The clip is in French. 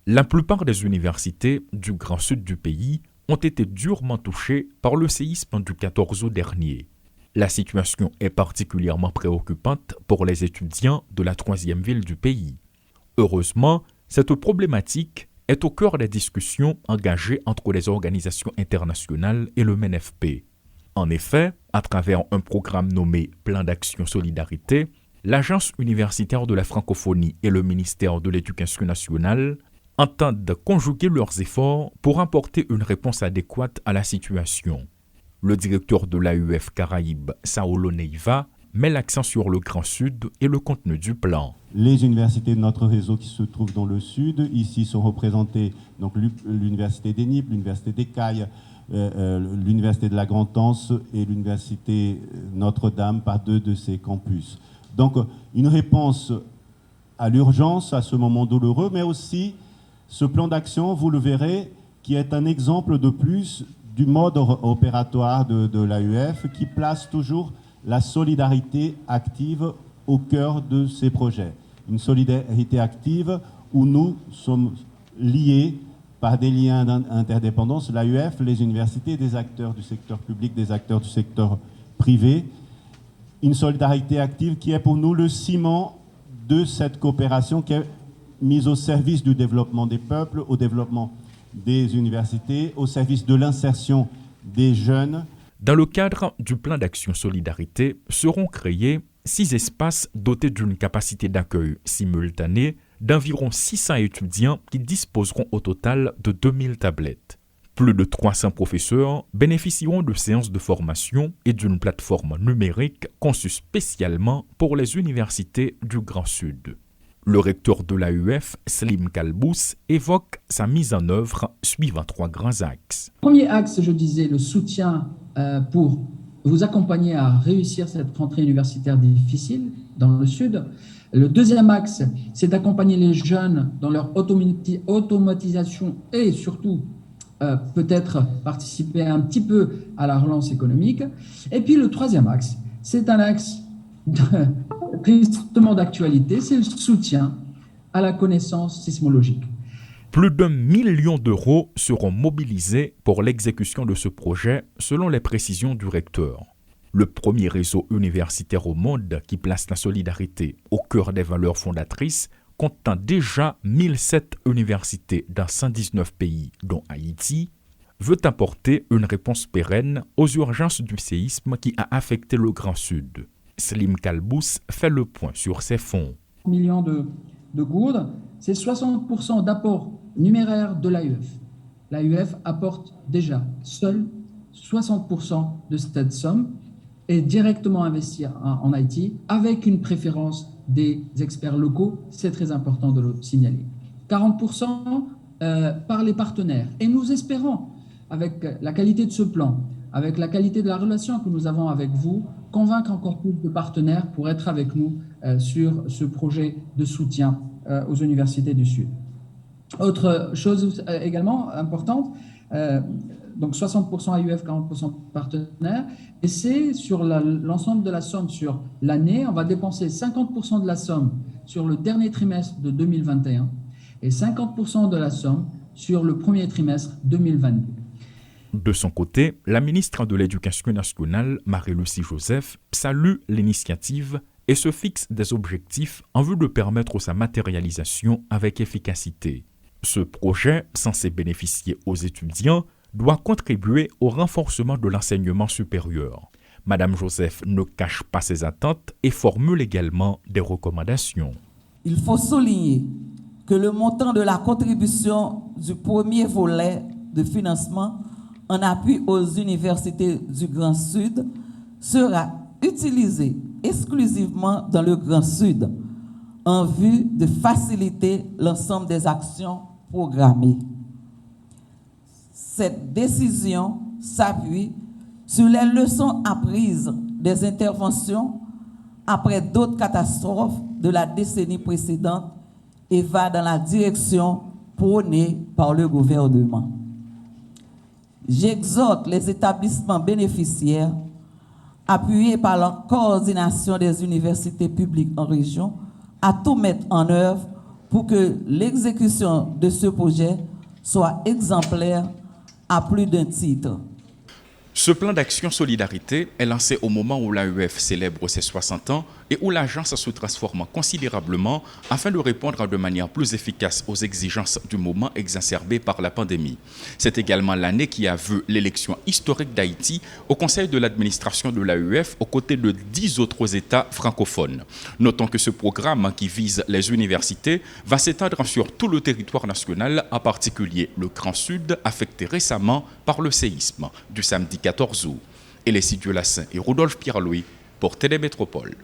La plupart des universités du Grand Sud du pays ont été durement touchées par le séisme du 14 août dernier. La situation est particulièrement préoccupante pour les étudiants de la troisième ville du pays. Heureusement, cette problématique est au cœur des discussions engagées entre les organisations internationales et le MNFP. En effet, à travers un programme nommé Plan d'action solidarité, l'Agence universitaire de la francophonie et le ministère de l'Éducation nationale entendent conjuguer leurs efforts pour apporter une réponse adéquate à la situation. Le directeur de l'AEF Caraïbes, Saolo Neiva, met l'accent sur le Grand Sud et le contenu du plan. Les universités de notre réseau qui se trouvent dans le Sud, ici sont représentées donc l'Université des Nippes, l'Université des Cailles, l'Université de la Grande-Anse et l'Université Notre-Dame par 2 de ces campus. Donc une réponse à l'urgence, à ce moment douloureux, mais aussi ce plan d'action, vous le verrez, qui est un exemple de plus du mode opératoire de l'AEF qui place toujours la solidarité active au cœur de ces projets. Une solidarité active où nous sommes liés par des liens d'interdépendance, l'AEF, les universités, des acteurs du secteur public, des acteurs du secteur privé. Une solidarité active qui est pour nous le ciment de cette coopération qui est mise au service du développement des peuples, au développement des universités, au service de l'insertion des jeunes. Dans le cadre du plan d'action solidarité, seront créés 6 espaces dotés d'une capacité d'accueil simultanée d'environ 600 étudiants qui disposeront au total de 2000 tablettes. Plus de 300 professeurs bénéficieront de séances de formation et d'une plateforme numérique conçue spécialement pour les universités du Grand Sud. Le recteur de l'AEF, Slim Kalbous, évoque sa mise en œuvre suivant 3 grands axes. Premier axe, je disais, le soutien pour vous accompagner à réussir cette rentrée universitaire difficile dans le Sud. Le deuxième axe, c'est d'accompagner les jeunes dans leur automatisation et surtout peut-être participer un petit peu à la relance économique. Et puis le troisième axe, c'est un axe tristement d'actualité, c'est le soutien à la connaissance sismologique. Plus d'1 million d'euros seront mobilisés pour l'exécution de ce projet, selon les précisions du recteur. Le premier réseau universitaire au monde qui place la solidarité au cœur des valeurs fondatrices, comptant déjà 1007 universités dans 119 pays, dont Haïti, veut apporter une réponse pérenne aux urgences du séisme qui a affecté le Grand Sud. Slim Kalbous fait le point sur ces fonds. Millions de gourdes, c'est 60% d'apport numéraire de l'AEF. L'AEF apporte déjà seul 60% de cette somme et directement investir en Haïti avec une préférence des experts locaux, c'est très important de le signaler. 40% par les partenaires. Et nous espérons, avec la qualité de ce plan, avec la qualité de la relation que nous avons avec vous, convaincre encore plus de partenaires pour être avec nous sur ce projet de soutien aux universités du Sud. Autre chose également importante, donc 60% AUF, 40% partenaires, et c'est sur l'ensemble de la somme sur l'année, on va dépenser 50% de la somme sur le dernier trimestre de 2021 et 50% de la somme sur le premier trimestre 2022. De son côté, la ministre de l'Éducation nationale, Marie-Lucie Joseph, salue l'initiative et se fixe des objectifs en vue de permettre sa matérialisation avec efficacité. Ce projet, censé bénéficier aux étudiants, doit contribuer au renforcement de l'enseignement supérieur. Madame Joseph ne cache pas ses attentes et formule également des recommandations. Il faut souligner que le montant de la contribution du premier volet de financement en appui aux universités du Grand Sud sera utilisé exclusivement dans le Grand Sud en vue de faciliter l'ensemble des actions programmées. Cette décision s'appuie sur les leçons apprises des interventions après d'autres catastrophes de la décennie précédente et va dans la direction prônée par le gouvernement. J'exhorte les établissements bénéficiaires, appuyés par la coordination des universités publiques en région, à tout mettre en œuvre pour que l'exécution de ce projet soit exemplaire à plus d'un titre. Ce plan d'action solidarité est lancé au moment où l'AEF célèbre ses 60 ans et où l'agence se transforme considérablement afin de répondre de manière plus efficace aux exigences du moment exacerbées par la pandémie. C'est également l'année qui a vu l'élection historique d'Haïti au conseil de l'administration de l'AEF aux côtés de 10 autres États francophones. Notons que ce programme qui vise les universités va s'étendre sur tout le territoire national, en particulier le Grand Sud affecté récemment par le séisme du samedi 14 août. Et les Lassin et Rodolphe Pierre-Louis pour Télémétropole.